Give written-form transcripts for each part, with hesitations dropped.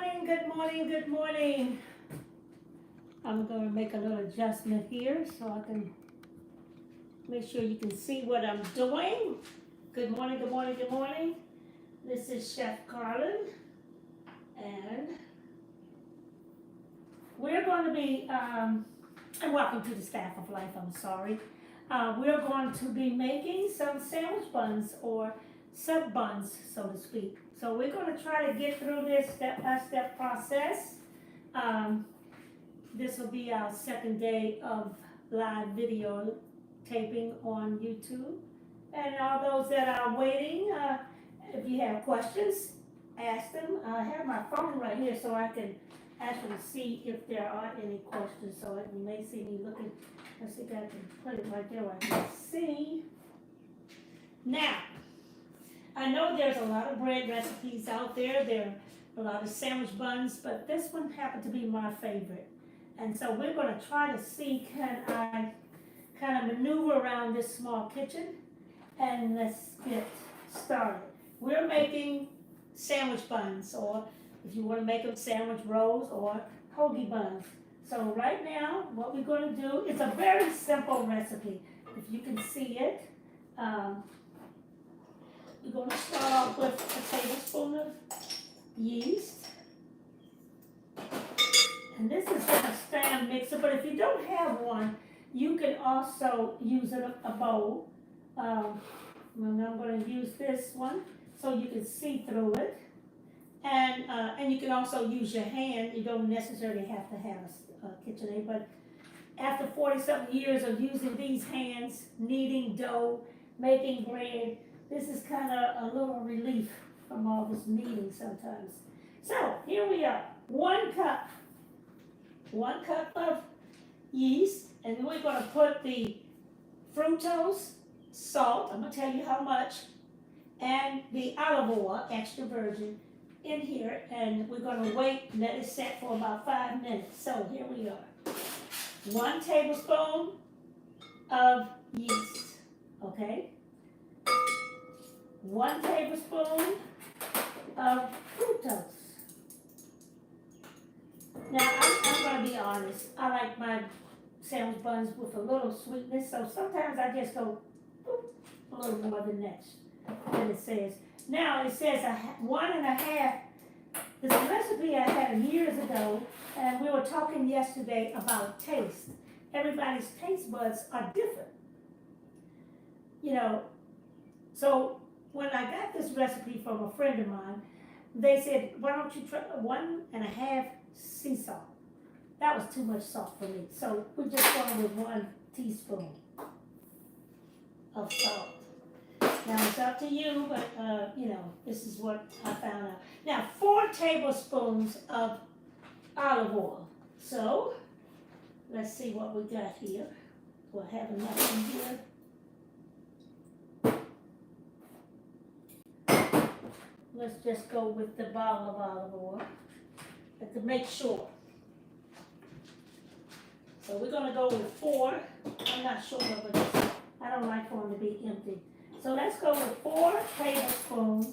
morning, good morning, good morning. I'm going to make a little adjustment here so I can make sure you can see what I'm doing. Good morning, good morning, good morning. This is Chef Carlin, and we're going to be, and welcome to the Staff of Life, I'm sorry. We're going to be making some sandwich buns or sub buns, so to speak. So we're going to try to get through this step-by-step process. This will be our second day of live video taping on YouTube. And all those that are waiting, if you have questions, ask them. I have my phone right here so I can actually see if there are any questions. So you may see me looking. Let's see if I can put it right there where I can see. Now, I know there's a lot of bread recipes out there. There are a lot of sandwich buns, but this one happened to be my favorite. And so we're going to try to see, can I kind of maneuver around this small kitchen? And let's get started. We're making sandwich buns, or if you want to make them sandwich rolls or hoagie buns. So right now, what we're going to do is a very simple recipe. If you can see it, we're going to start off with a tablespoon of yeast. And this is just a stand mixer, but if you don't have one, you can also use a bowl. And I'm going to use this one so you can see through it. And you can also use your hand. You don't necessarily have to have a KitchenAid, but after 40-something years of using these hands, kneading dough, making bread, this is kind of a little relief from all this kneading sometimes. So here we are, 1 cup of yeast, and then we're going to put the fructose, salt, I'm going to tell you how much, and the olive oil, extra virgin, in here, and we're going to wait and let it set for about 5 minutes. So here we are. 1 tablespoon of yeast, okay? 1 tablespoon of fructose. Now, I'm going to be honest. I like my sandwich buns with a little sweetness, so sometimes I just go a little more than that, than it says. Now, it says 1.5. This recipe I had years ago, and we were talking yesterday about taste. Everybody's taste buds are different. You know, so when I got this recipe from a friend of mine, they said, why don't you try 1.5 sea salt? That was too much salt for me. So we just went with 1 teaspoon of salt. Now it's up to you, but you know, this is what I found out. Now 4 tablespoons of olive oil. So let's see what we got here. Do I have enough in here? Let's just go with the bottle of olive oil, but to make sure. So we're going to go with 4. I'm not sure, but I don't like for them to be empty. So let's go with 4 tablespoons.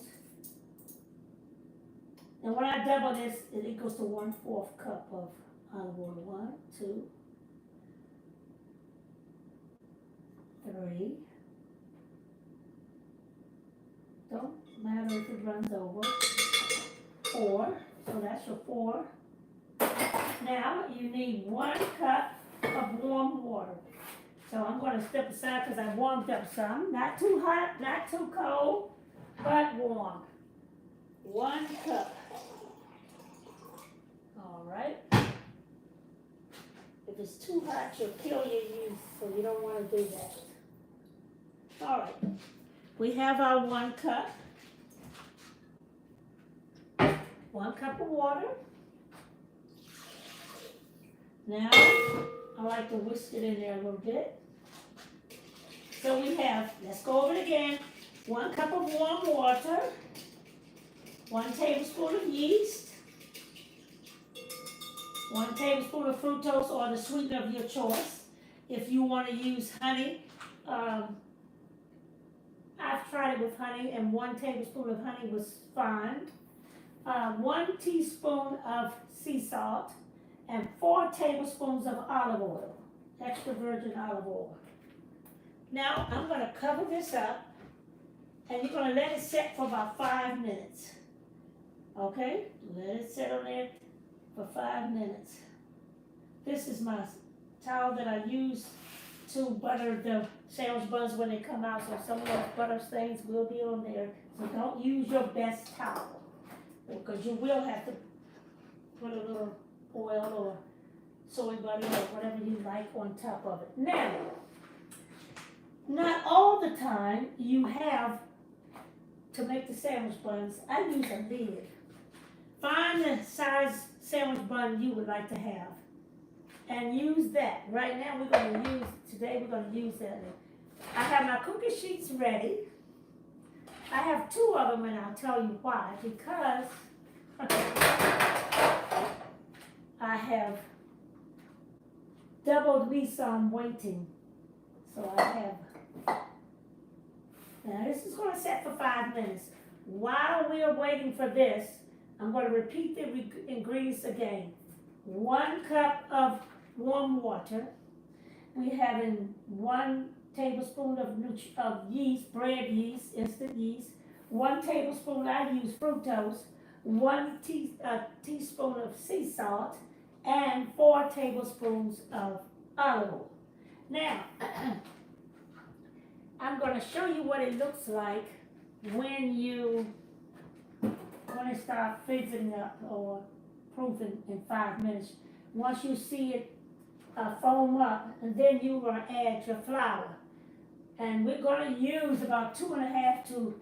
And when I double this, it equals to 1/4 cup of olive oil. 1, 2, 3. Don't matter if it runs over. 4. So that's your 4. Now you need 1 cup of warm water. So I'm going to step aside because I warmed up some. Not too hot, not too cold, but warm. 1 cup. All right. If it's too hot, you'll kill your yeast, so you don't want to do that. All right. We have our 1 cup. 1 cup of water. Now, I like to whisk it in there a little bit. So we have, let's go over it again, 1 cup of warm water, 1 tablespoon of yeast, 1 tablespoon of fructose or the sweetener of your choice. If you want to use honey, I've tried it with honey, and 1 tablespoon of honey was fine. 1 teaspoon of sea salt, and 4 tablespoons of olive oil, extra virgin olive oil. Now I'm going to cover this up, and you're going to let it set for about 5 minutes. Okay, let it sit on there for 5 minutes. This is my towel that I use to butter the sandwich buns when they come out, so some of those butter stains will be on there. So don't use your best towel, because you will have to put a little oil or soy butter or whatever you like on top of it. Now, not all the time you have to make the sandwich buns. I use a lid. Find the size sandwich bun you would like to have and use that. Right now today we're going to use that. I have my cookie sheets ready. I have 2 of them, and I'll tell you why. Because I have doubled these on waiting. So I have, now this is going to set for 5 minutes. While we are waiting for this, I'm going to repeat the ingredients again. 1 cup of warm water. We have in 1 tablespoon of yeast, bread yeast, instant yeast. 1 tablespoon, I use fructose. 1 teaspoon of sea salt, and 4 tablespoons of olive oil. Now, I'm going to show you what it looks like when it starts fizzing up or proofing in 5 minutes. Once you see it foam up, and then you're going to add your flour. And we're going to use about 2.5 to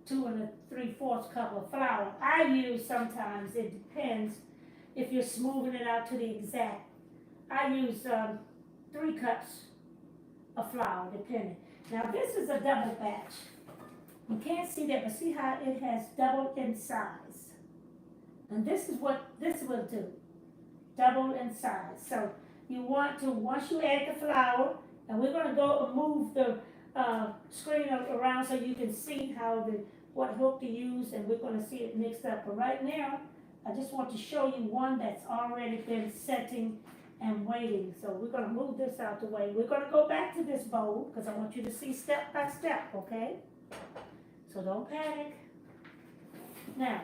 2 3/4 cup of flour. I use sometimes, it depends if you're smoothing it out to the exact. I use 3 cups of flour, depending. Now this is a double batch. You can't see that, but see how it has doubled in size. And this is what this will do. Double in size. So you want to, once you add the flour, and we're going to go and move the screen around so you can see what hook to use, and we're going to see it mixed up. But right now, I just want to show you one that's already been setting and waiting. So we're going to move this out the way. We're going to go back to this bowl because I want you to see step by step, okay? So don't panic. Now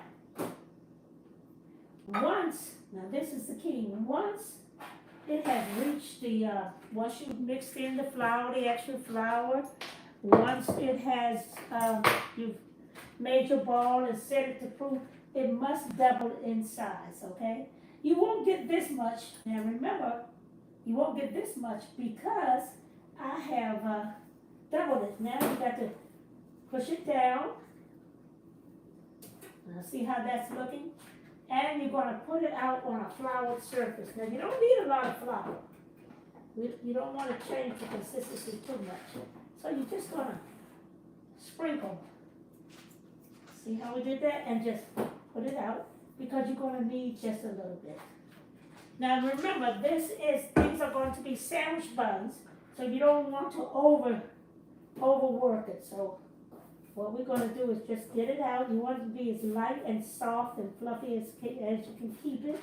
this is the key. Once it has reached the, once you've mixed in the flour, the extra flour, once it has, you've made your ball and set it to proof, it must double in size, okay? You won't get this much. Now remember, you won't get this much because I have doubled it. Now you got to push it down. Now see how that's looking? And you're going to put it out on a floured surface. Now you don't need a lot of flour. You don't want to change the consistency too much. So you're just going to sprinkle. See how we did that? And just put it out because you're going to need just a little bit. Now remember, these are going to be sandwich buns, so you don't want to overwork it. So what we're going to do is just get it out. You want it to be as light and soft and fluffy as you can keep it.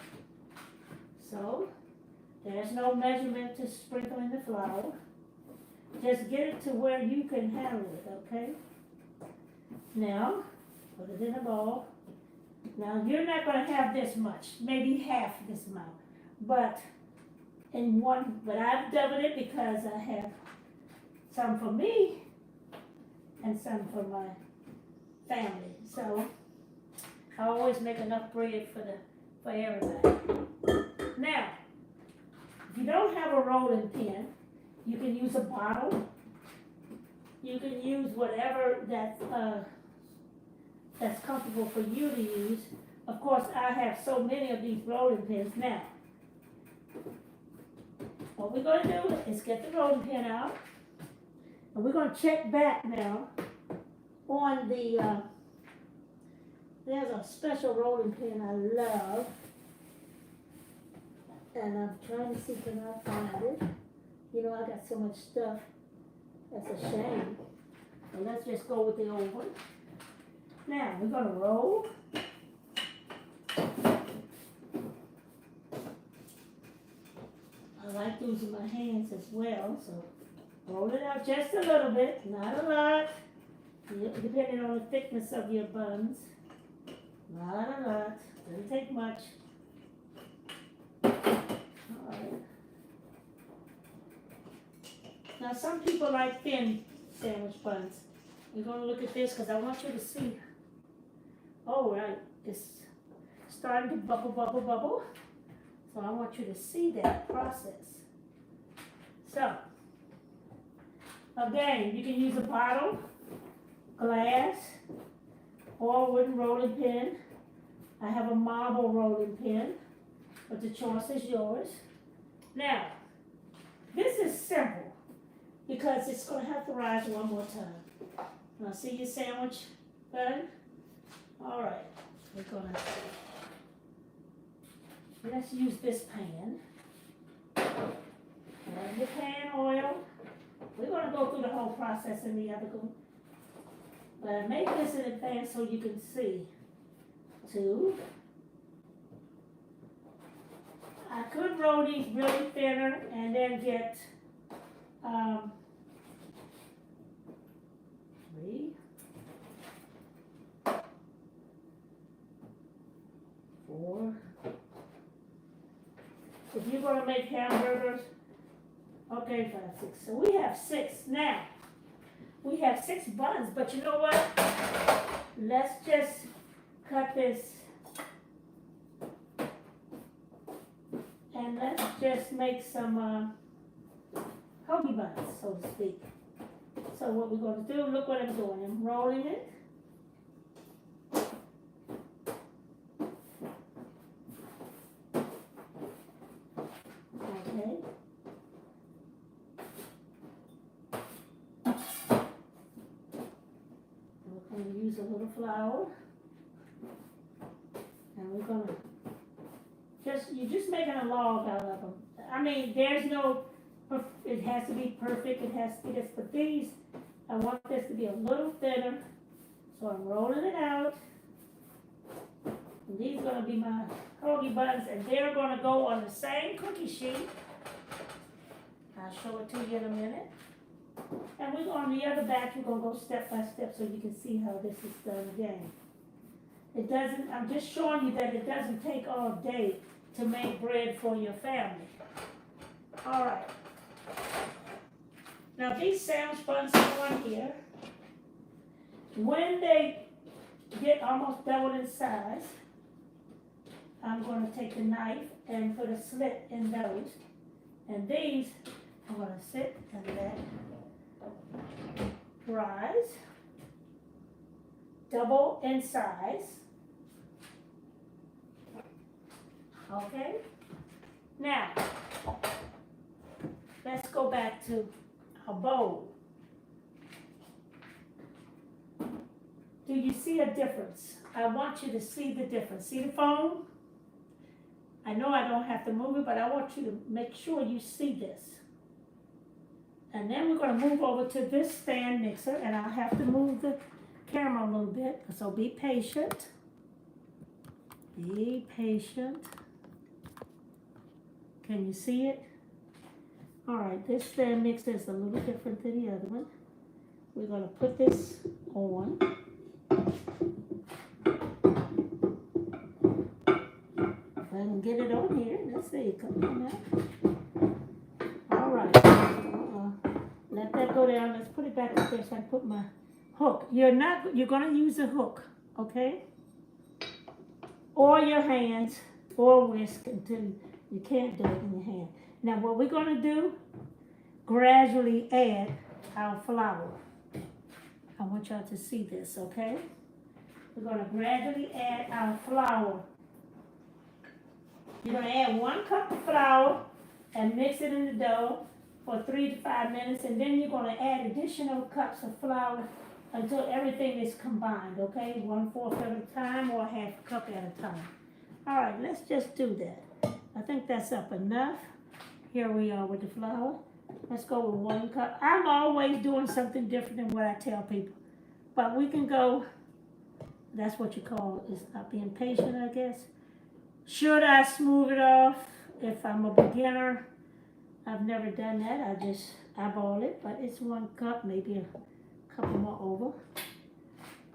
So there's no measurement to sprinkle in the flour. Just get it to where you can handle it, okay? Now, put it in a bowl. Now, you're not going to have this much, maybe half this amount. But I've doubled it because I have some for me and some for my family. So I always make enough bread for everybody. Now, if you don't have a rolling pin, you can use a bottle. You can use whatever that's comfortable for you to use. Of course, I have so many of these rolling pins now. What we're going to do is get the rolling pin out. And we're going to check back now on the, there's a special rolling pin I love. And I'm trying to see can I find it. You know, I got so much stuff. That's a shame. So let's just go with the old one. Now we're gonna roll. I like using my hands as well, so roll it out just a little bit, not a lot. Depending on the thickness of your buns. Not a lot, doesn't take much. Alright. Now some people like thin sandwich buns. We're gonna look at this because I want you to see. All right, it's starting to bubble, bubble, bubble. So I want you to see that process. So, again, you can use a bottle, glass, or a wooden rolling pin. I have a marble rolling pin, but the choice is yours. Now, this is simple because it's going to have to rise one more time. Now, see your sandwich bun? All right, we're going to, let's use this pan. Add your pan oil. We're going to go through the whole process in the other one. But I make this in advance so you can see. 2. I could roll these really thinner and then get 3, 4. If you're going to make hamburgers, okay, 5, 6. So we have 6 now. We have 6 buns, but you know what? Let's just cut this and let's just make some hoagie buns, so to speak. So what we're going to do, look what I'm doing. I'm rolling it. Okay. We're going to use a little flour. And we're going to you're just making a log out of them. I mean, there's no, it has to be perfect, it has to be this, but these, I want this to be a little thinner, so I'm rolling it out. And these are going to be my hoagie buns, and they're going to go on the same cookie sheet. I'll show it to you in a minute. And we're on the other batch, we're going to go step by step so you can see how this is done again. It doesn't, I'm just showing you that it doesn't take all day to make bread for your family. All right. Now these sandwich buns are on here. When they get almost double in size, I'm going to take the knife and put a slit in those. And these, I'm going to sit and let rise. Double in size. Okay? Now, let's go back to our bowl. Do you see a difference? I want you to see the difference. See the foam? I know I don't have to move it, but I want you to make sure you see this. And then we're going to move over to this stand mixer, and I'll have to move the camera a little bit, so be patient. Be patient. Can you see it? All right, this stand mixer is a little different than the other one. We're going to put this on. If I can get it on here, let's see, come on now. All right, let that go down. Let's put it back up there so I can put my hook. You're going to use a hook, okay? Or your hands, or whisk until you can't do it in your hand. Now what we're going to do, gradually add our flour. I want y'all to see this, okay? We're going to gradually add our flour. You're going to add 1 cup of flour and mix it in the dough for 3 to 5 minutes, and then you're going to add additional cups of flour until everything is combined, okay? 1/4 at a time or 1/2 cup at a time. All right, let's just do that. I think that's up enough. Here we are with the flour. Let's go with 1 cup. I'm always doing something different than what I tell people. But we can go That's what you call is not being patient, I guess. Should I smooth it off if I'm a beginner? I've never done that. I just eyeball it, but it's 1 cup, maybe a couple more over.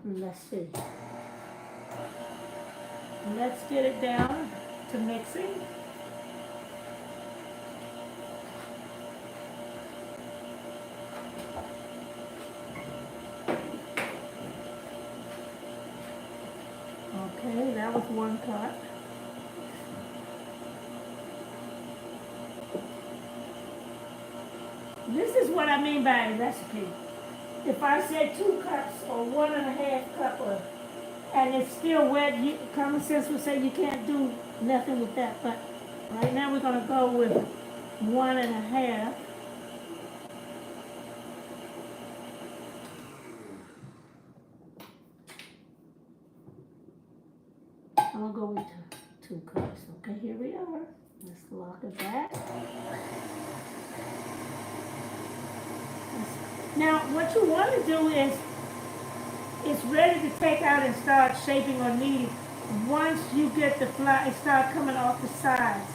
And let's see. Let's get it down to mixing. Okay, that was 1 cup. This is what I mean by a recipe. If I say 2 cups or 1.5 cup of, and it's still wet, common sense would say you can't do nothing with that. But right now we're gonna go with 1.5. I'll go with 2 cups. Okay, here we are. Let's lock it back. Now, what you want to do is, it's ready to take out and start shaping or kneading. Once you get the flour, it start coming off the sides,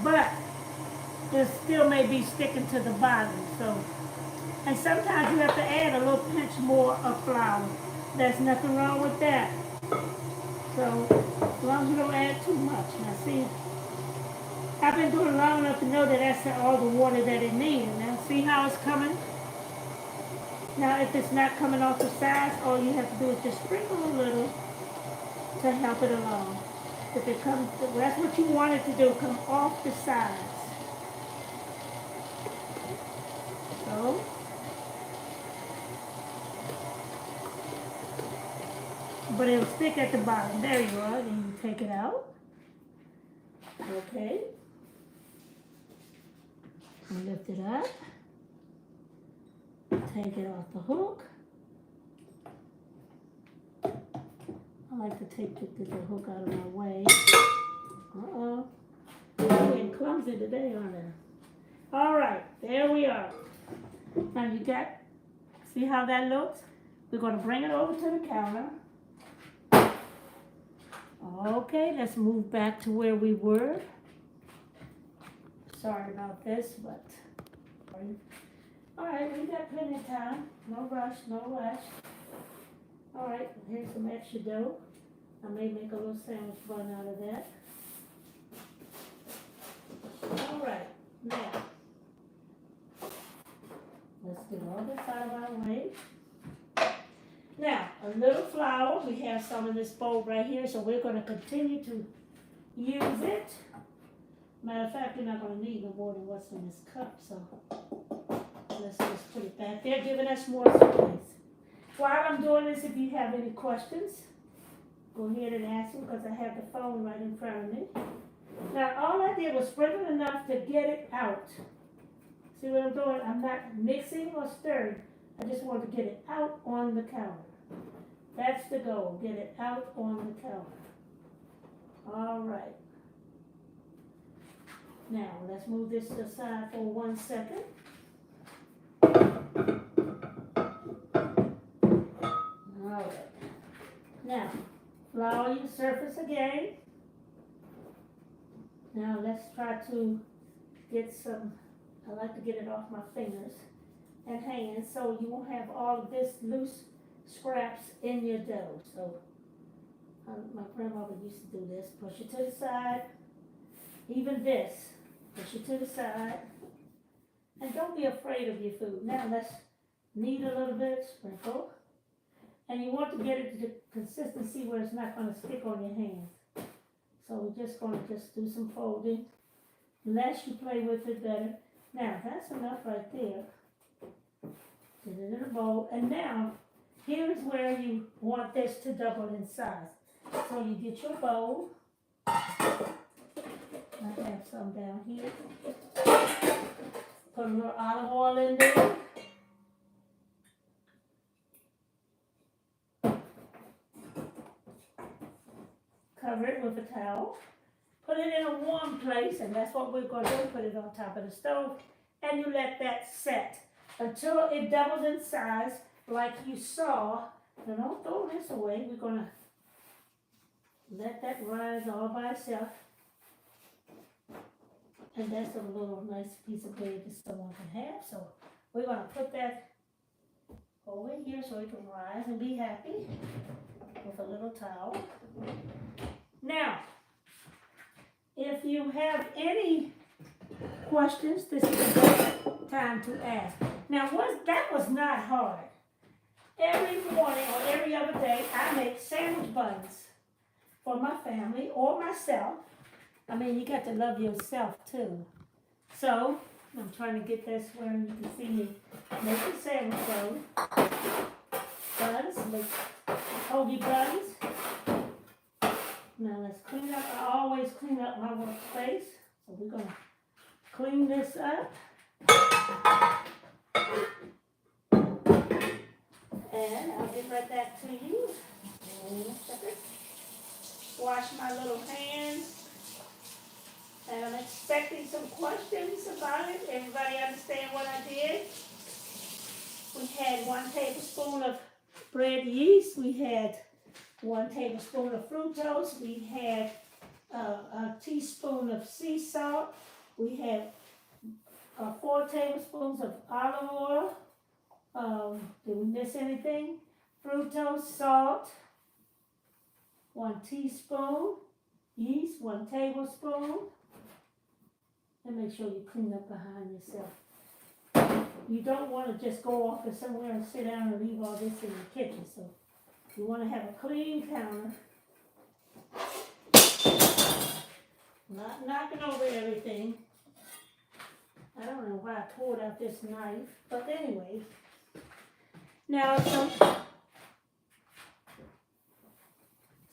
but it still may be sticking to the bottom. So, and sometimes you have to add a little pinch more of flour. There's nothing wrong with that. So, as long as you don't add too much. Now, see, I've been doing it long enough to know that that's all the water that it needs. Now, see how it's coming? Now, if it's not coming off the sides, all you have to do is just sprinkle a little to help it along. If it comes, that's what you want it to do, come off the sides. So, but it'll stick at the bottom. There you are. Then you take it out. Okay. And lift it up. Take it off the hook. I like to take the hook out of my way. Uh-oh. I'm getting clumsy today, aren't I? All right, there we are. Now you got, see how that looks? We're going to bring it over to the counter. Okay, let's move back to where we were. Sorry about this, but... All right, we got plenty of time. No rush, no rush. All right, here's some extra dough. I may make a little sandwich bun out of that. All right, now, let's get all this out of our way. Now, a little flour. We have some in this bowl right here, so we're going to continue to use it. Matter of fact, we're not going to need no more than what's in this cup, so let's just put it back there, giving us more space. While I'm doing this, if you have any questions, go ahead and ask them because I have the phone right in front of me. Now, all I did was sprinkle enough to get it out. See what I'm doing? I'm not mixing or stirring. I just want to get it out on the counter. That's the goal, get it out on the counter. All right. Now, let's move this aside for 1 second. All right. Now, flour your surface again. Now, let's try to get some, I like to get it off my fingers and hands so you won't have all of this loose scraps in your dough. So, my grandmother used to do this. Push it to the side. Even this. Push it to the side. And don't be afraid of your food. Now let's knead a little bit, sprinkle. And you want to get it to the consistency where it's not going to stick on your hands. So we're just going to do some folding. The less you play with it, better. Now that's enough right there. Get it in a bowl. And now, here is where you want this to double in size. So you get your bowl. I have some down here. Put a little olive oil in there. Cover it with a towel. Put it in a warm place, and that's what we're going to do. Put it on top of the stove, and you let that set until it doubles in size like you saw. Now don't throw this away. We're going to Let that rise all by itself. And that's a little nice piece of bread that someone can have. So we're gonna put that over here so it can rise and be happy with a little towel. Now, if you have any questions, this is the best time to ask. Now, that was not hard. Every morning or every other day, I make sandwich buns for my family or myself. I mean, you got to love yourself too. So, I'm trying to get this where you can see me making sandwich buns, make hoagie buns. Now let's clean up. I always clean up my workspace. So we're going to clean this up. And I'll get right back to you. Wash my little hands. And I'm expecting some questions about it. Everybody understand what I did? We had 1 tablespoon of bread yeast. We had 1 tablespoon of fructose. We had a teaspoon of sea salt. We had 4 tablespoons of olive oil. Did we miss anything? Fructose, salt, 1 teaspoon, yeast, 1 tablespoon. And make sure you clean up behind yourself. You don't want to just go off to somewhere and sit down and leave all this in the kitchen. So you want to have a clean counter. Not knocking over everything. I don't know why I pulled out this knife, but anyway. Now,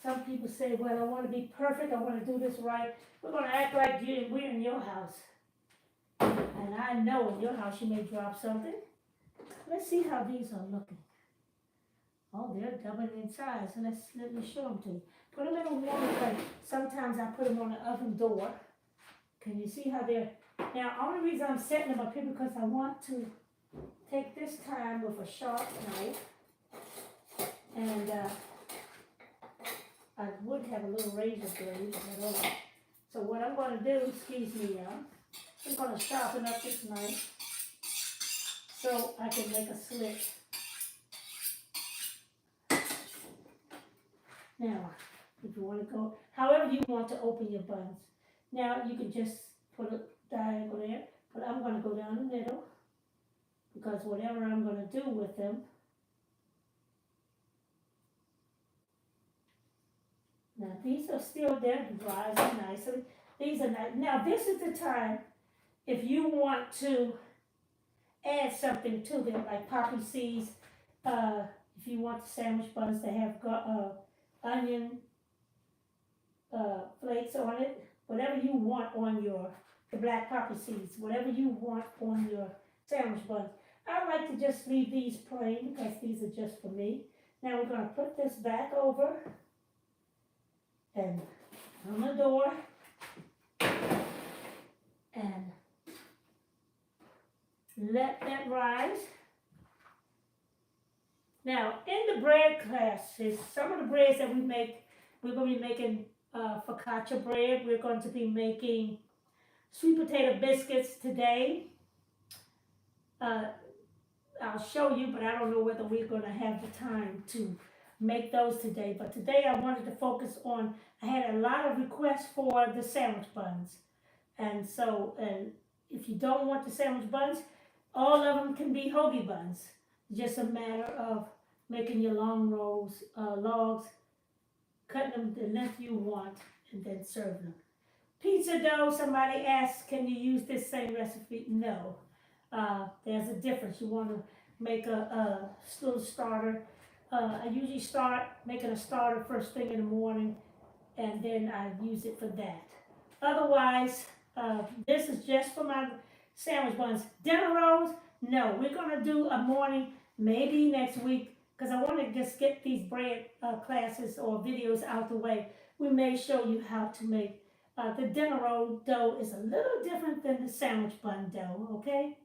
some people say, well, I want to be perfect, I want to do this right. We're going to act like we're in your house. And I know in your house you may drop something. Let's see how these are looking. Oh, they're doubling in size. Let me show them to you. Put them in a warm place. Sometimes I put them on the oven door. Can you see how they're... Now, the only reason I'm setting them up here because I want to take this time with a sharp knife. And I would have a little razor blade, but I don't. So what I'm going to do, excuse me, I'm going to sharpen up this knife so I can make a slit. Now, if you want to go, however you want to open your buns. Now, you can just put a diagonal there, but I'm going to go down the middle because whatever I'm going to do with them, now these are still there, rising nicely. These are nice. Now, this is the time if you want to add something to them, like poppy seeds, if you want the sandwich buns to have onion flakes on it, whatever you want on the black poppy seeds, whatever you want on your sandwich buns. I like to just leave these plain because these are just for me. Now we're going to put this back over and on the door and let that rise. Now, in the bread classes, some of the breads that we make, we're going to be making focaccia bread. We're going to be making sweet potato biscuits today. I'll show you, but I don't know whether we're going to have the time to make those today. But today I wanted to focus on, I had a lot of requests for the sandwich buns. And so, if you don't want the sandwich buns, all of them can be hoagie buns. Just a matter of making your long rolls, logs, cutting them the length you want, and then serving them. Pizza dough, somebody asked, can you use this same recipe? No. There's a difference. You want to make a little starter. I usually start making a starter first thing in the morning, and then I use it for that. Otherwise, this is just for my sandwich buns. Dinner rolls, no. We're going to do a morning, maybe next week, because I want to just get these bread classes or videos out the way. We may show you how to make the dinner roll dough is a little different than the sandwich bun dough, okay?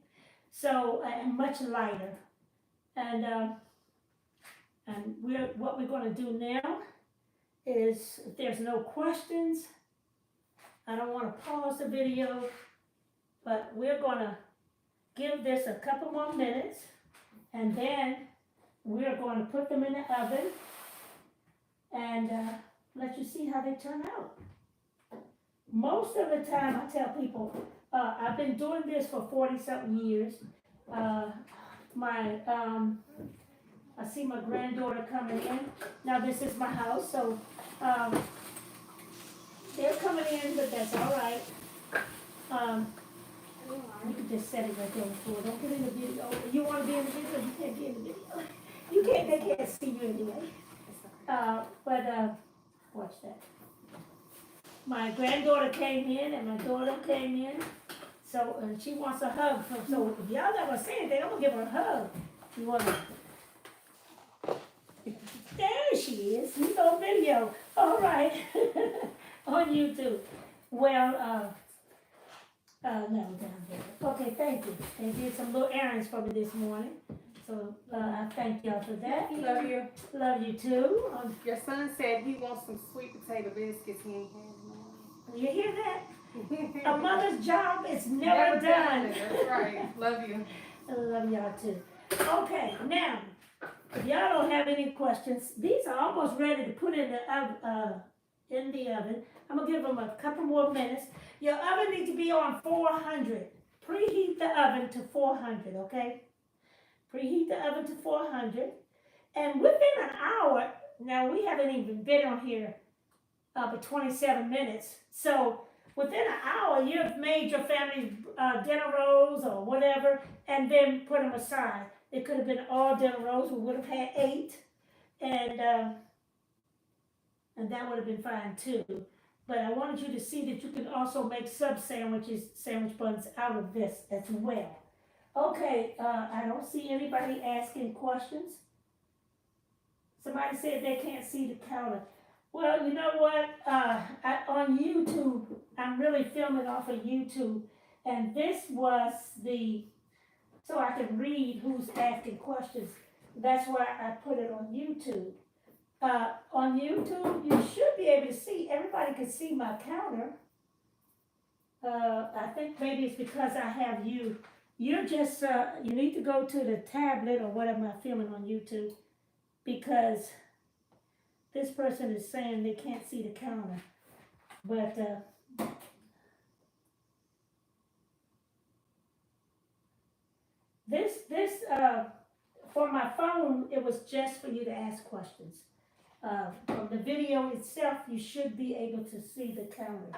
So, and much lighter. And what we're going to do now is, if there's no questions, I don't want to pause the video, but we're gonna give this a couple more minutes, and then we're going to put them in the oven and let you see how they turn out. Most of the time, I tell people, I've been doing this for 40-something years. I see my granddaughter coming in. Now, this is my house, so they're coming in, but that's all right. You can just set it right there on the floor. Don't get in the video. You want to be in the video? You can't be in the video. You can't. They can't see you anyway. Watch that. My granddaughter came in, and my daughter came in. So, and she wants a hug. So, if y'all not gonna say anything, I'm gonna give her a hug. You want to? There she is. She's on video. All right. On YouTube. Well, no, down there. Okay, thank you. They did some little errands for me this morning. So, I thank y'all for that. Love you. Love you too. Your son said he wants some sweet potato biscuits. He ain't had none. You hear that? A mother's job is never done. That's right. Love you. I love y'all too. Okay, now, if y'all don't have any questions, these are almost ready to put in the oven. I'm gonna give them a couple more minutes. Your oven needs to be on 400. Preheat the oven to 400, okay? Preheat the oven to 400. And within an hour, now we haven't even been on here but 27 minutes. So within an hour, you've made your family's dinner rolls or whatever, and then put them aside. It could have been all dinner rolls. We would have had 8, and that would have been fine too. But I wanted you to see that you can also make sandwich buns out of this as well. Okay, I don't see anybody asking questions. Somebody said they can't see the counter. Well, you know what? On YouTube, I'm really filming off of YouTube, and this was so I can read who's asking questions. That's why I put it on YouTube. On YouTube, you should be able to see, everybody can see my counter. I think maybe it's because I have you. You're just, you need to go to the tablet or whatever I'm filming on YouTube, because this person is saying they can't see the counter. But, for my phone, it was just for you to ask questions. From the video itself, you should be able to see the counter.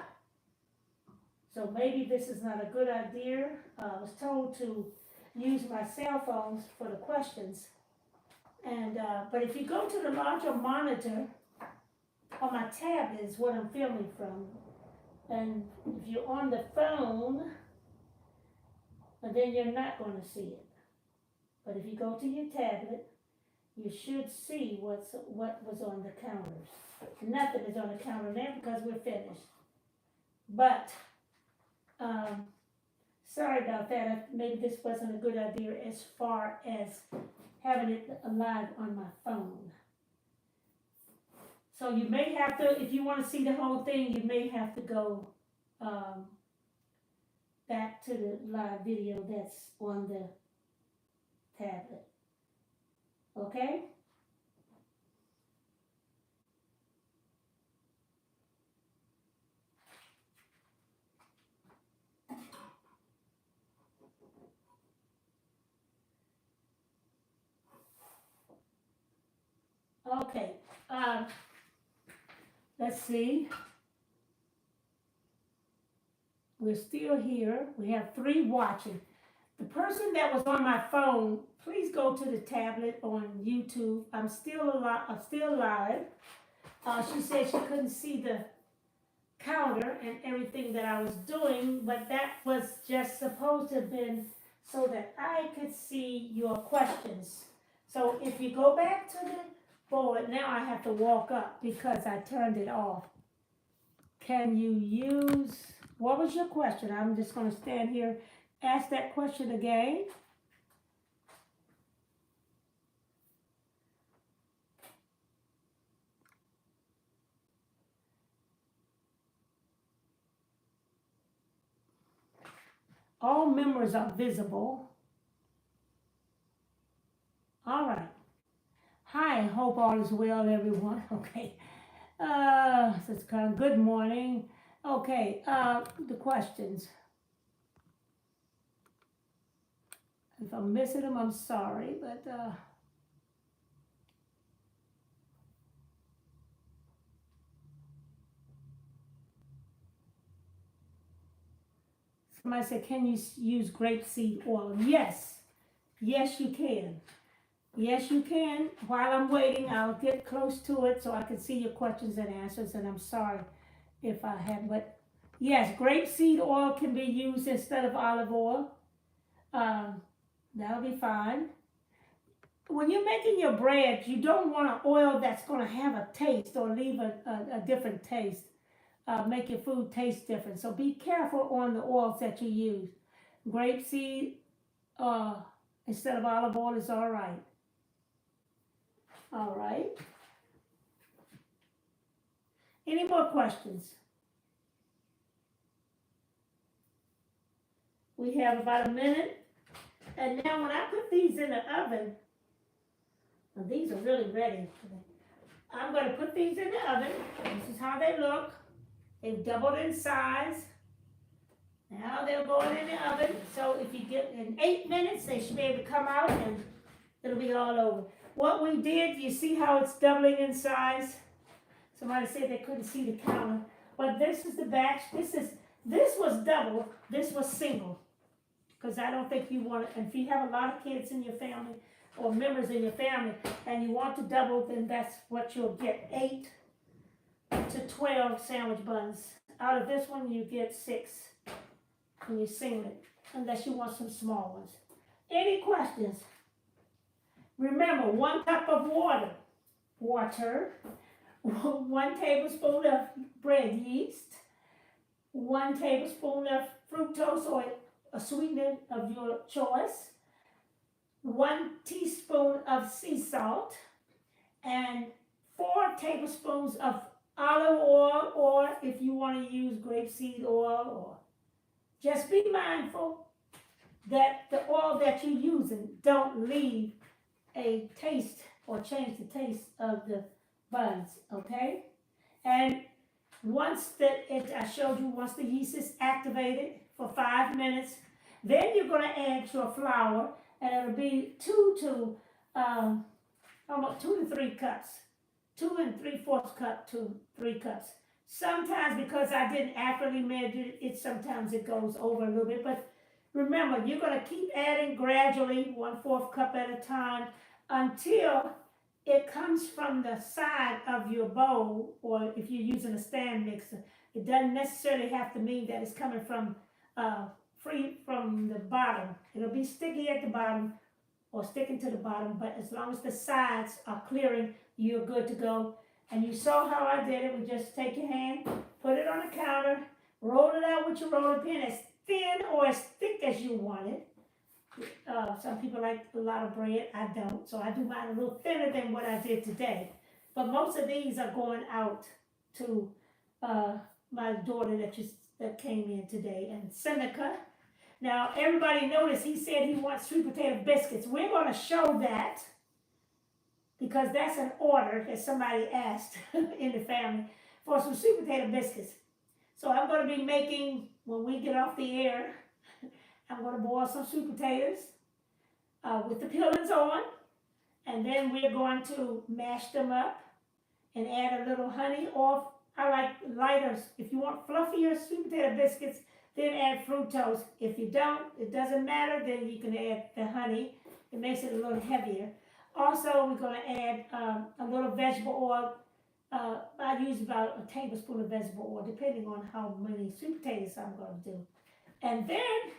So maybe this is not a good idea. I was told to use my cell phones for the questions. And but if you go to the larger monitor on my tablet is what I'm filming from. And if you're on the phone, then you're not going to see it. But if you go to your tablet, you should see what was on the counters. Nothing is on the counter now because we're finished. But, sorry about that. Maybe this wasn't a good idea as far as having it live on my phone. So you may have to, if you want to see the whole thing, you may have to go back to the live video that's on the tablet. Okay? Okay, let's see. We're still here. We have 3 watching. The person that was on my phone, please go to the tablet on YouTube. I'm still live. She said she couldn't see the counter and everything that I was doing, but that was just supposed to have been so that I could see your questions. So if you go back to the board, now I have to walk up because I turned it off. Can you use, what was your question? I'm just going to stand here, ask that question again. All members are visible. All right. Hi, hope all is well, everyone. Okay. So it's kind of good morning. Okay, the questions. If I'm missing them, I'm sorry, but somebody said, can you use grapeseed oil? Yes, yes, you can. Yes, you can. While I'm waiting, I'll get close to it so I can see your questions and answers, and I'm sorry if I have, but yes, grapeseed oil can be used instead of olive oil. Um, that'll be fine. When you're making your bread, you don't want an oil that's going to have a taste or leave a different taste, make your food taste different. So be careful on the oils that you use. Grapeseed uh, instead of olive oil is all right. All right. Any more questions? We have about a minute. And now when I put these in the oven, now these are really ready. I'm going to put these in the oven. This is how they look. They've doubled in size. Now they're going in the oven. So if you get in 8 minutes, they should be able to come out and it'll be all over. What we did, you see how it's doubling in size? Somebody said they couldn't see the counter. But this is the batch. This was double. This was single. Because I don't think you want it. And if you have a lot of kids in your family or members in your family and you want to double, then that's what you'll get. 8 to 12 sandwich buns. Out of this one, you get 6 when you single it, unless you want some small ones. Any questions? Remember, 1 cup of water, 1 tablespoon of bread yeast, 1 tablespoon of fructose or a sweetener of your choice, 1 teaspoon of sea salt, and 4 tablespoons of olive oil, or if you want to use grapeseed oil, or just be mindful that the oil that you're using don't leave a taste or change the taste of the buns, okay? And once I showed you, once the yeast is activated for 5 minutes, then you're going to add your flour, and it'll be 2 to 3 cups. 2 3/4 cup to 3 cups. Sometimes, because I didn't accurately measure it, sometimes it goes over a little bit. But remember, you're going to keep adding gradually, 1/4 cup at a time, until it comes from the side of your bowl, or if you're using a stand mixer. It doesn't necessarily have to mean that it's coming from free from the bottom. It'll be sticky at the bottom or sticking to the bottom, but as long as the sides are clearing, you're good to go. And you saw how I did it. We just take your hand, put it on the counter, roll it out with your roller pin as thin or as thick as you want it. Some people like a lot of bread. I don't. So I do mine a little thinner than what I did today. But most of these are going out to my daughter that came in today. And Seneca. Now, everybody noticed he said he wants sweet potato biscuits. We're going to show that because that's an order that somebody asked in the family for some sweet potato biscuits. So I'm going to be making, when we get off the air, I'm going to boil some sweet potatoes with the peelings on, and then we're going to mash them up and add a little honey, or I like lighter. If you want fluffier sweet potato biscuits, then add fructose. If you don't, it doesn't matter, then you can add the honey. It makes it a little heavier. Also, we're going to add a little vegetable oil. I use about a tablespoon of vegetable oil, depending on how many sweet potatoes I'm going to do. And then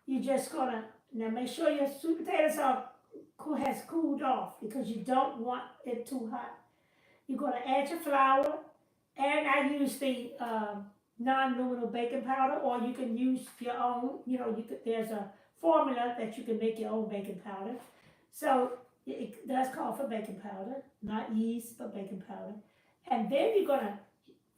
you're just going to, now make sure your sweet potatoes has cooled off, because you don't want it too hot. You're going to add your flour, and I use the non-luminal baking powder, or you can use your own. There's a formula that you can make your own baking powder. So it does call for baking powder, not yeast, but baking powder. And then you're going to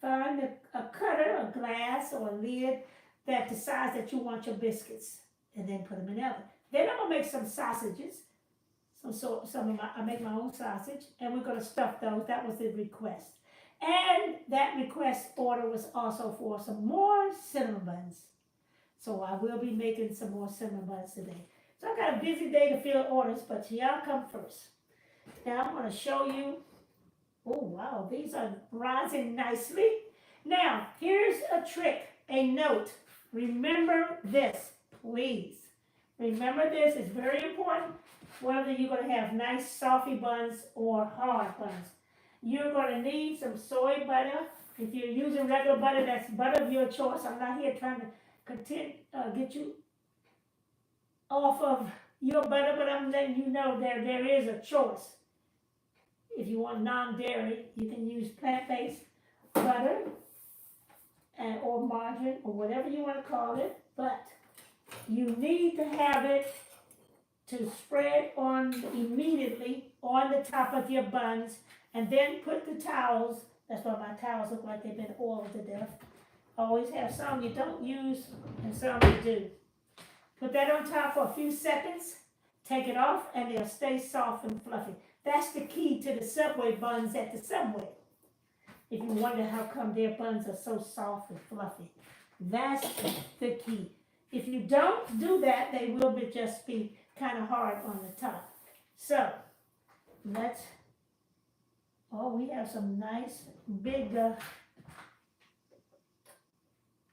find a cutter, a glass, or a lid, that the size that you want your biscuits, and then put them in the oven. Then I'm gonna make some sausages. I make my own sausage, and we're gonna stuff those. That was the request, and that request order was also for some more cinnamon buns. So I will be making some more cinnamon buns today. So I got a busy day to fill orders, but y'all come first. Now I'm gonna show you. Oh wow, these are rising nicely. Now here's a trick, a note. Remember this, please. Remember this, it's very important. Whether you're going to have nice softy buns or hard buns. You're going to need some soy butter. If you're using regular butter, that's butter of your choice. I'm not here trying to get you off of your butter, but I'm letting you know there is a choice. If you want non-dairy, you can use plant-based butter or margarine or whatever you want to call it, but you need to have it to spread on immediately on the top of your buns, and then put the towels. That's why my towels look like they've been oiled to death. Always have some you don't use and some you do. Put that on top for a few seconds, take it off, and they'll stay soft and fluffy. That's the key to the Subway buns at the Subway. If you wonder how come their buns are so soft and fluffy, that's the key. If you don't do that, they will just be kind of hard on the top. So we have some nice big,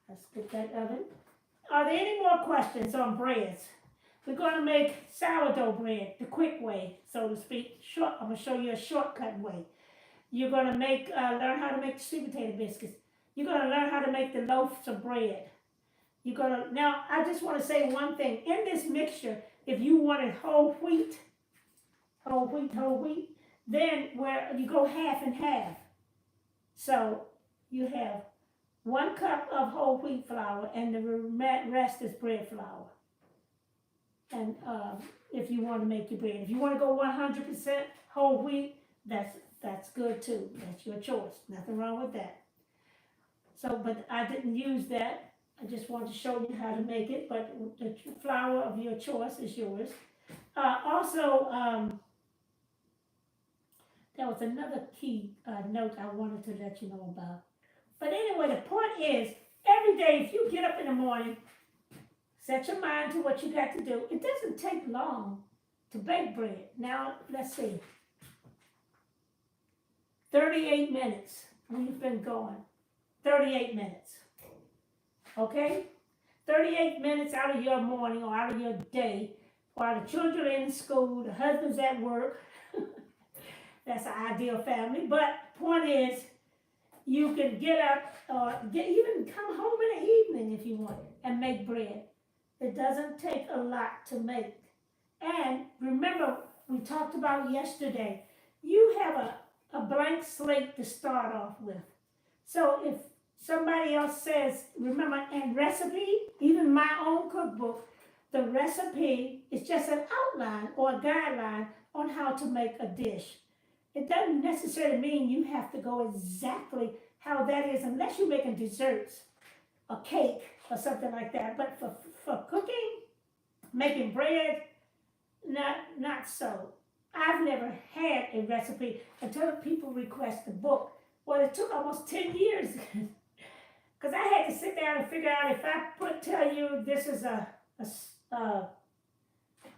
let's get that oven. Are there any more questions on breads? We're going to make sourdough bread the quick way, so to speak. I'm going to show you a shortcut way. You're going to learn how to make the sweet potato biscuits. You're going to learn how to make the loaves of bread. Now, I just want to say one thing. In this mixture, if you wanted whole wheat, then where you go half and half. So you have 1 cup of whole wheat flour, and the rest is bread flour. And if you want to make your bread, if you want to go 100% whole wheat, that's good too. That's your choice. Nothing wrong with that. So, but I didn't use that. I just wanted to show you how to make it, but the flour of your choice is yours. There was another key note I wanted to let you know about. But anyway, the point is, every day if you get up in the morning, set your mind to what you got to do. It doesn't take long to bake bread. Now, let's see. 38 minutes we've been going. 38 minutes. Okay? 38 minutes out of your morning or out of your day while the children are in school, the husband's at work. That's an ideal family. But point is, you can get up or even come home in the evening if you want and make bread. It doesn't take a lot to make. And remember, we talked about yesterday, you have a blank slate to start off with. So if somebody else says, remember, in recipe, even my own cookbook, the recipe is just an outline or a guideline on how to make a dish. It doesn't necessarily mean you have to go exactly how that is unless you're making desserts, a cake, or something like that. But for cooking, making bread, not so. I've never had a recipe until people request the book. Well, it took almost 10 years because I had to sit down and figure out if I tell you this is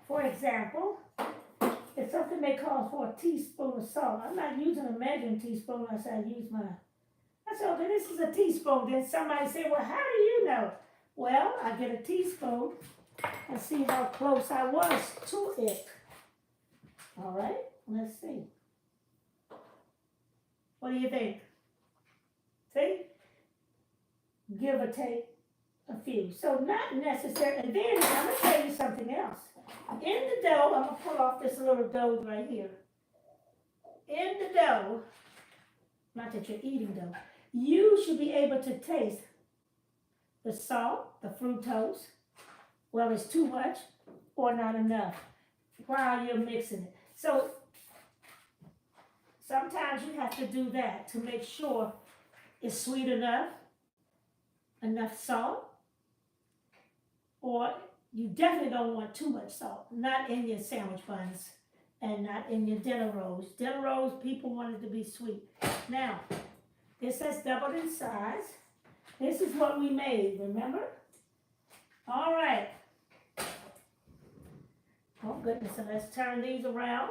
for example, it's something they call for a teaspoon of salt. I'm not using a measuring teaspoon unless I use mine. I said, okay, this is a teaspoon. Then somebody said, well, how do you know? Well, I get a teaspoon and see how close I was to it. All right, let's see. What do you think? See? Give or take a few. So not necessarily. And then I'm going to tell you something else. In the dough, I'm going to pull off this little dough right here. In the dough, not that you're eating dough, you should be able to taste the salt, the fructose, whether it's too much or not enough while you're mixing it. So sometimes you have to do that to make sure it's sweet enough salt, or you definitely don't want too much salt. Not in your sandwich buns and not in your dinner rolls. Dinner rolls, people want it to be sweet. Now, this has doubled in size. This is what we made, remember? All right. Oh goodness, so let's turn these around.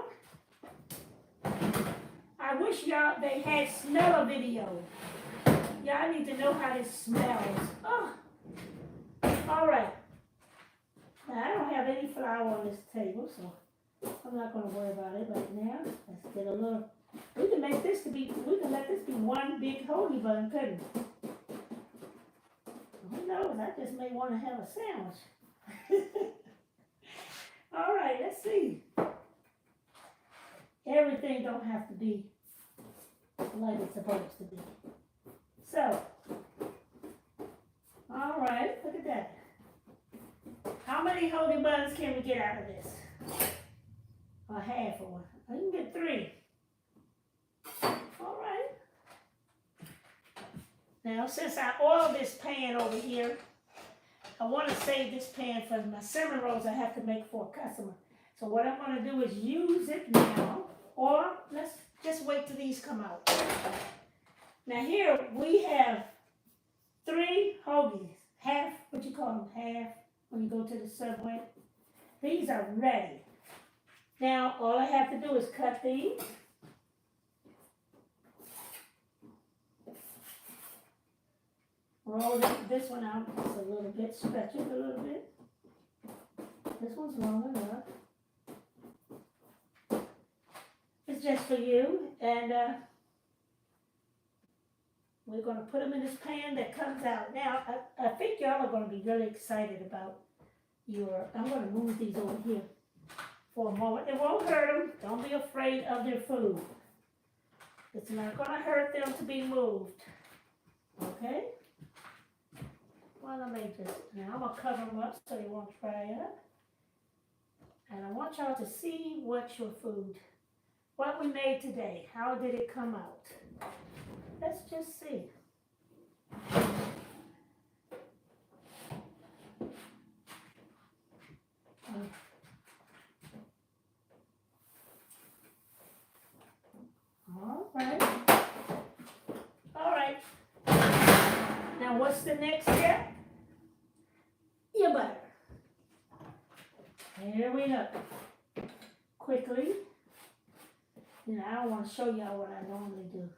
I wish y'all, they had smell video. Y'all need to know how this smells. Oh, all right. Now, I don't have any flour on this table, so I'm not gonna worry about it right now. Let's get a little, we can let this be one big hoagie bun, couldn't we? Who knows, I just may wanna have a sandwich. All right, let's see. Everything don't have to be like it's supposed to be. So, all right, look at that. How many hoagie buns can we get out of this? A half of one. I can get 3. All right. Now, since I oiled this pan over here, I want to save this pan for my cinnamon rolls I have to make for a customer. So what I'm going to do is use it now, or let's just wait till these come out. Now here we have 3 hoagies. Half, what you call them, half when you go to the Subway. These are ready. Now all I have to do is cut these. Roll this one out just a little bit, stretch it a little bit. This one's long enough. It's just for you, and we're going to put them in this pan that comes out. Now, I think y'all are going to be really excited about I'm going to move these over here for a moment. It won't hurt them. Don't be afraid of their food. It's not going to hurt them to be moved. Okay? Well, I made this. Now, I'm going to cover them up so they won't dry up. And I want y'all to see what we made today. How did it come out? Let's just see. All right. All right. Now what's the next step? Your butter. Here we go. Quickly. I don't want to show y'all what I normally do.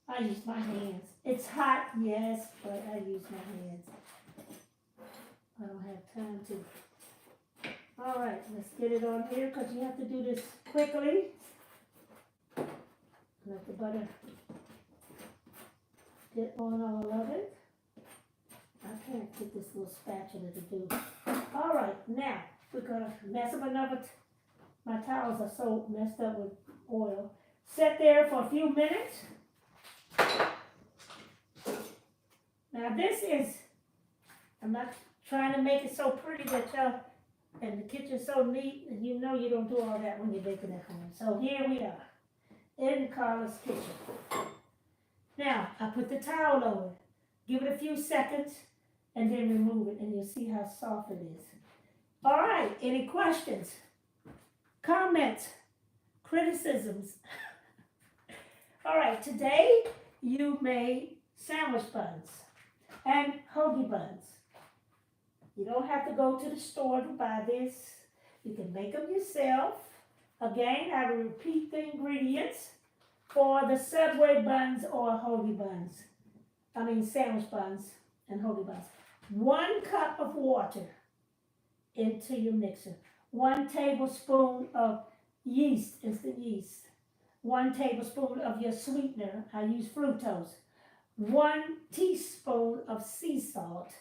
I use my hands. It's hot, yes, but I use my hands. I don't have time to. All right, let's get it on here because you have to do this quickly. Let the butter get on all of it. I can't get this little spatula to do. All right, now we're going to mess up another. My towels are so messed up with oil. Set there for a few minutes. Now this is, I'm not trying to make it so pretty that y'all, and the kitchen's so neat, and you know you don't do all that when you're baking at home. So here we are, in Carla's kitchen. Now, I put the towel over it. Give it a few seconds, and then remove it, and you'll see how soft it is. All right, any questions? Comments? Criticisms? All right, today you made sandwich buns and hoagie buns. You don't have to go to the store to buy this. You can make them yourself. Again, I will repeat the ingredients for the Subway buns or hoagie buns. Sandwich buns and hoagie buns. 1 cup of water into your mixer. 1 tablespoon of yeast, instant yeast. 1 tablespoon of your sweetener. I use fructose. 1 teaspoon of sea salt.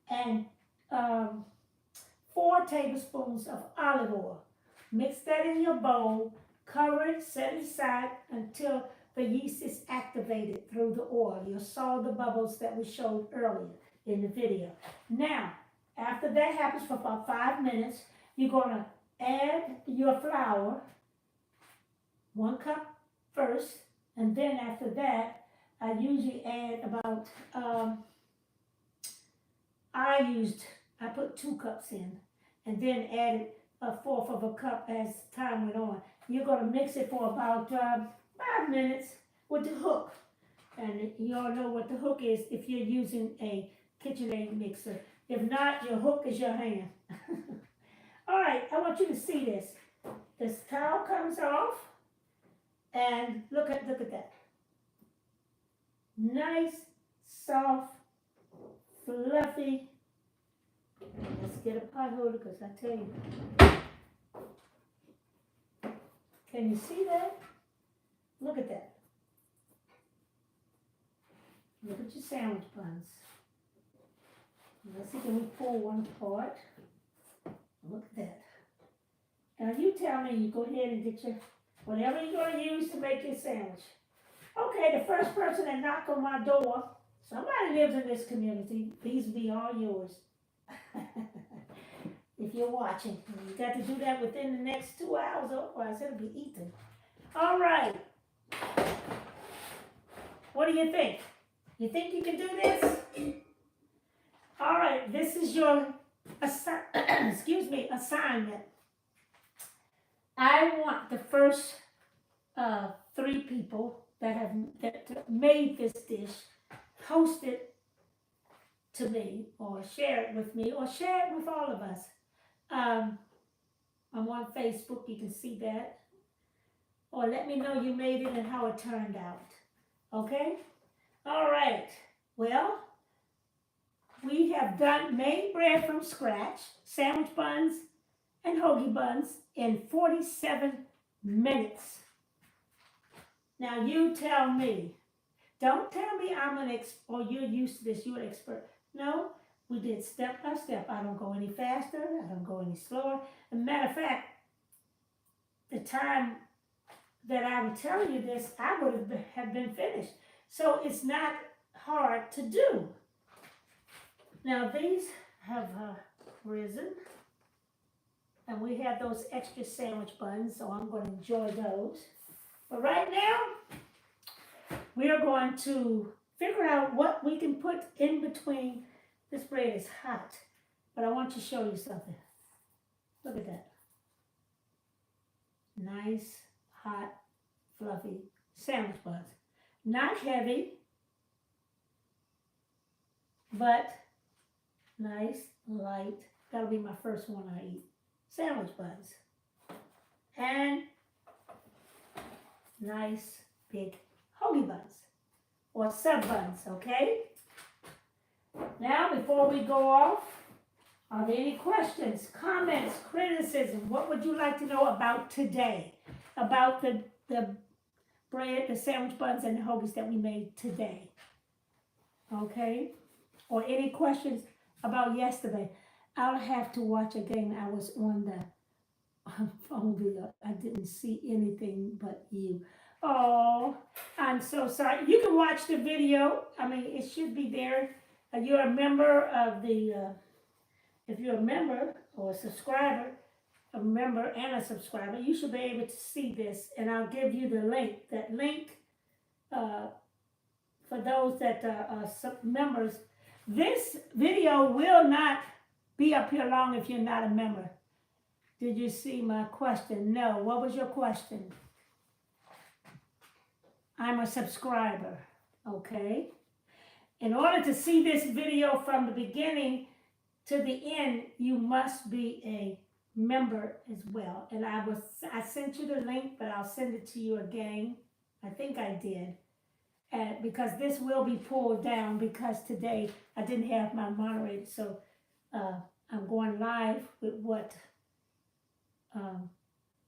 And 4 tablespoons of olive oil. Mix that in your bowl. Cover it, set it aside until the yeast is activated through the oil. You saw the bubbles that we showed earlier in the video. Now, after that happens for about 5 minutes, you're going to add your flour, 1 cup first, and then after that, I usually add about, I used I put 2 cups in and then added a fourth of a cup as time went on. You're going to mix it for about 5 minutes with the hook. And you all know what the hook is if you're using a KitchenAid mixer. If not, your hook is your hand. All right, I want you to see this. This towel comes off, and look at that. Nice, soft, fluffy. Let's get a pot holder, because I tell you. Can you see that? Look at that. Look at your sandwich buns. Let's see, can we pull one apart? Look at that. Now you tell me, you go ahead and get your, whatever you're going to use to make your sandwich. Okay, the first person that knocked on my door, somebody lives in this community. These be all yours. If you're watching, you got to do that within the next 2 hours, otherwise it'll be eaten. All right. What do you think? You think you can do this? All right, this is your assignment. I want the first 3 people that made this dish post it to me, or share it with me, or share it with all of us. I'm on Facebook, you can see that. Or let me know you made it and how it turned out. Okay? All right. Well, we have made bread from scratch, sandwich buns and hoagie buns in 47 minutes. Now you tell me. Don't tell me I'm an expert, or you're used to this, you're an expert. No, we did step by step. I don't go any faster, I don't go any slower. As a matter of fact, the time that I'm telling you this, I would have been finished. So it's not hard to do. Now these have risen, and we have those extra sandwich buns, so I'm going to enjoy those. But right now, we are going to figure out what we can put in between. This bread is hot, but I want to show you something. Look at that. Nice, hot, fluffy sandwich buns. Not heavy, but nice, light. That'll be my first one I eat. Sandwich buns. And nice, big hoagie buns. Or sub buns, okay? Now, before we go off, are there any questions, comments, criticism? What would you like to know about today? About the bread, the sandwich buns, and the hoagies that we made today? Okay? Or any questions about yesterday? I'll have to watch again. I was on the phone video. I didn't see anything but you. Oh, I'm so sorry. You can watch the video. I mean, it should be there. You're a member of the, if you're a member or a subscriber, a member and a subscriber, you should be able to see this. And I'll give you the link. That link, for those that are members, this video will not be up here long if you're not a member. Did you see my question? No. What was your question? I'm a subscriber. Okay. In order to see this video from the beginning to the end, you must be a member as well. And I sent you the link, but I'll send it to you again. I think I did. Because this will be pulled down, because today I didn't have my moderator. So I'm going live with what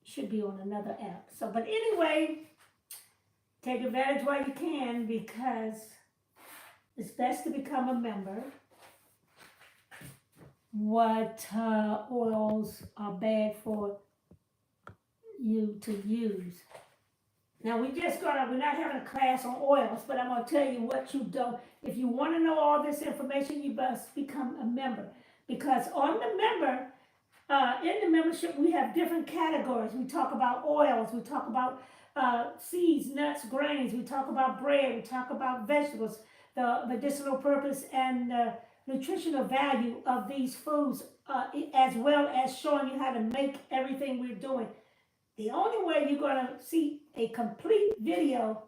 should be on another app. So, but anyway, take advantage while you can, because it's best to become a member. What oils are bad for you to use? Now we're not having a class on oils, but I'm gonna tell you what you don't. If you want to know all this information, you must become a member. Because on the member, in the membership, we have different categories. We talk about oils, we talk about seeds, nuts, grains, we talk about bread, we talk about vegetables, the medicinal purpose and nutritional value of these foods, as well as showing you how to make everything we're doing. The only way you're going to see a complete video,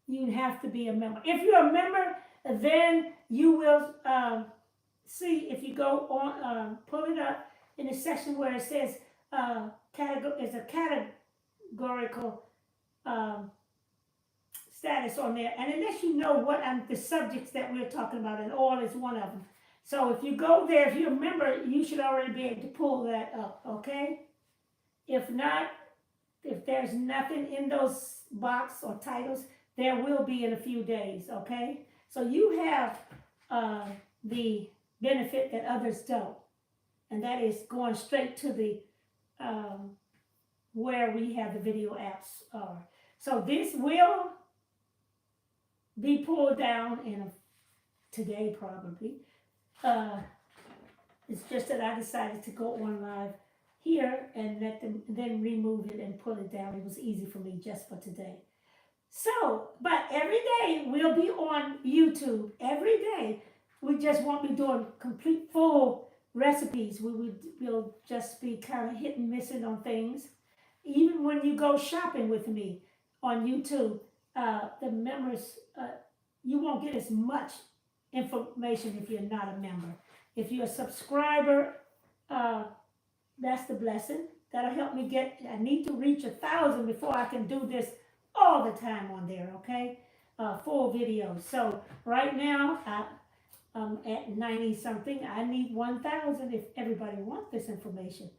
you have to be a member. If you're a member, then you will see, if you go on, pull it up in the section where it says is a categorical status on there, and it lets you know what the subjects that we're talking about, and oil is one of them. So if you go there, if you're a member, you should already be able to pull that up, okay? If not, if there's nothing in those box or titles, there will be in a few days, okay? So you have the benefit that others don't, and that is going straight to the where we have the video apps are. So this will be pulled down today probably. It's just that I decided to go on live here and let them then remove it and pull it down. It was easy for me just for today. So, but every day we'll be on YouTube. Every day we just won't be doing complete full recipes. We'll just be kind of hit and missing on things. Even when you go shopping with me on YouTube, the members, you won't get as much information if you're not a member. If you're a subscriber, that's the blessing. That'll help me I need to reach 1,000 before I can do this all the time on there, okay? Full videos. So right now, I'm at 90 something. I need 1,000 if everybody wants this information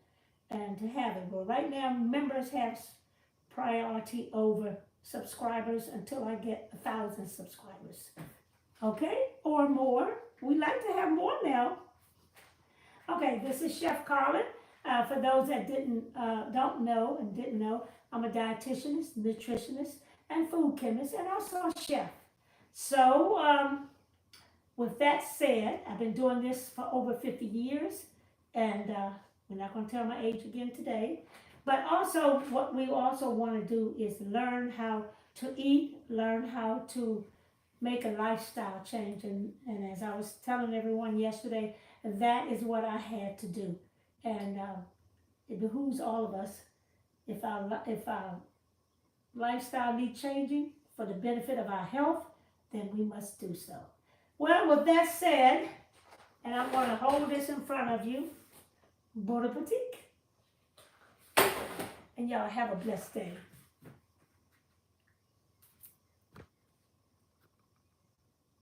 and to have it. Well, right now, members have priority over subscribers until I get 1,000 subscribers, okay, or more. We like to have more now. Okay, this is Chef Carlin. For those that don't know, I'm a dietitianist, nutritionist, and food chemist, and also a chef. So, with that said, I've been doing this for over 50 years, and we're not going to tell my age again today. But also, what we also want to do is learn how to eat, learn how to make a lifestyle change. And as I was telling everyone yesterday, that is what I had to do. And it behooves all of us, if our lifestyle needs changing for the benefit of our health, then we must do so. Well, with that said, and I'm going to hold this in front of you, bon appetit. And y'all have a blessed day.